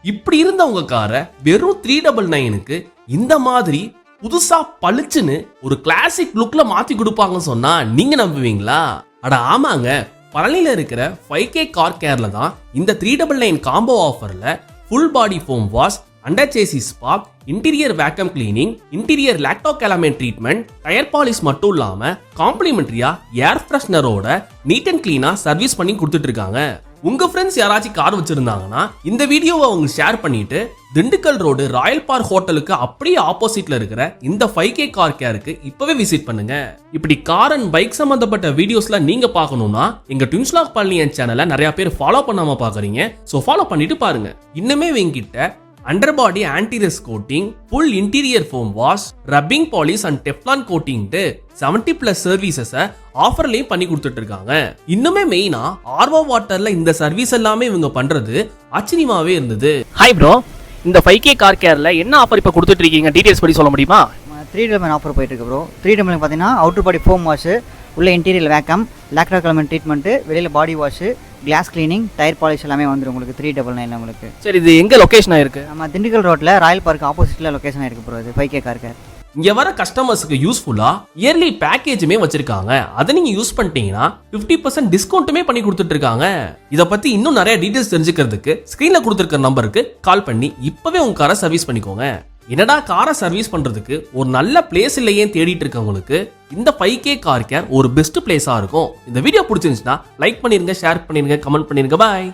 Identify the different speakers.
Speaker 1: இப்படி இருந்த உங்க காரை வெறும் 399க்கு இந்த மாதிரி புதுசா பளிச்சுன்னு ஒரு கிளாசிக் லுக்ல மாத்தி கொடுப்பாங்கன்னு சொன்னா நீங்க நம்புவீங்களா? அட ஆமாங்க, பழனியில இருக்கிற 5K கார் கேர்ல தான் இந்த 399 காம்போ ஆஃபர்ல full body foam wash, under chassis spa, interior vacuum cleaning, interior lacto calamine treatment, tyre polish மட்டும் இல்லாம காம்ப்ளிமெண்டரியா ஏர் ஃப்ரெஷ்னரோட நீட் அண்ட் கிளீனா சர்வீஸ் பண்ணி கொடுத்துட்டு இருக்காங்க. உங்க ஃப்ரெண்ட்ஸ் யாராச்சும் கார் வச்சிருந்தாங்கன்னா இந்த வீடியோவை அவங்க ஷேர் பண்ணிட்டு திண்டுக்கல் ரோடு ராயல் பார்க் ஹோட்டலுக்கு அப்படியே ஆப்போசிட்ல இருக்கிற இந்த 5K கார் கேருக்கு இப்பவே விசிட் பண்ணுங்க. இப்படி கார் அண்ட் பைக் சம்பந்தப்பட்ட வீடியோஸ்ல நீங்க பார்க்கணும்னா எங்க ட்வின்ஸ்லாக் பழனியன் சேனலை நிறைய பேர் ஃபாலோ பண்ணாம பாக்குறீங்க. சோ ஃபாலோ பண்ணிட்டு பாருங்க. இன்னுமே இவங்கிட்ட under body anti rust coating, full interior foam wash, rubbing polish and teflon coating 70+ services ஆஃபர்லயும் பண்ணி கொடுத்துட்டு இருக்காங்க. இன்னுமே மெயினா ஆர்வோ வாட்டர்ல இந்த சர்வீஸ் எல்லாமே இவங்க பண்றது ஆச்சரியமாவே இருந்தது.
Speaker 2: ஹாய் ப்ரோ, இந்த 5K கார் கேர்ல என்ன ஆஃபர் இப்போ கொடுத்துட்டு இருக்கீங்க? டீடைல்ஸ் படி சொல்ல முடியுமா?
Speaker 3: 399 ஆஃபர் போயிட்டு இருக்கு ப்ரோ. 399 பார்த்தீங்கன்னா அவுட்டர் பாடி ஃபோம் வாஷ், உள்ள interior vacuum, lacto calamine treatment, வெளியில body wash, glass cleaning, tyre polish எல்லாமே வந்துடும் உங்களுக்கு 399 உங்களுக்கு.
Speaker 2: சரி, இது எங்க லொகேஷனா இருக்கு?
Speaker 3: நம்ம திண்டுக்கல் ரோட்ல ராயல் பார்க் ஆப்போசிட்ல லொகேஷன் இருக்கு ப்ரோ. இது 5K கார் கேர்.
Speaker 1: இங்க வர கஸ்டமர்ஸ்க்கு யூஸ்ஃபுல்லா இயர்லி பேக்கேஜுமே வச்சிருக்காங்க. அதை நீங்க யூஸ் பண்ணிட்டீங்கன்னா 50% டிஸ்கவுண்ட்டுமே பண்ணி கொடுத்துட்டு இருக்காங்க. இத பத்தி இன்னும் நிறைய டீடைல்ஸ் தெரிஞ்சுக்கிறதுக்கு ஸ்கிரீன்ல கொடுத்திருக்கிற நம்பருக்கு கால் பண்ணி இப்பவே உங்க காரை சர்வீஸ் பண்ணிக்கோங்க. என்னடா காரை சர்வீஸ் பண்றதுக்கு ஒரு நல்ல பிளேஸ் இல்லையே தேடிட்டு இருக்கவங்களுக்கு இந்த 5K கார் கேர் ஒரு பெஸ்ட் பிளேஸா இருக்கும். இந்த வீடியோ பிடிச்சிருந்துச்சுன்னா லைக் பண்ணிருங்க, ஷேர் பண்ணிருங்க, கமெண்ட் பண்ணிருங்க. பாய்.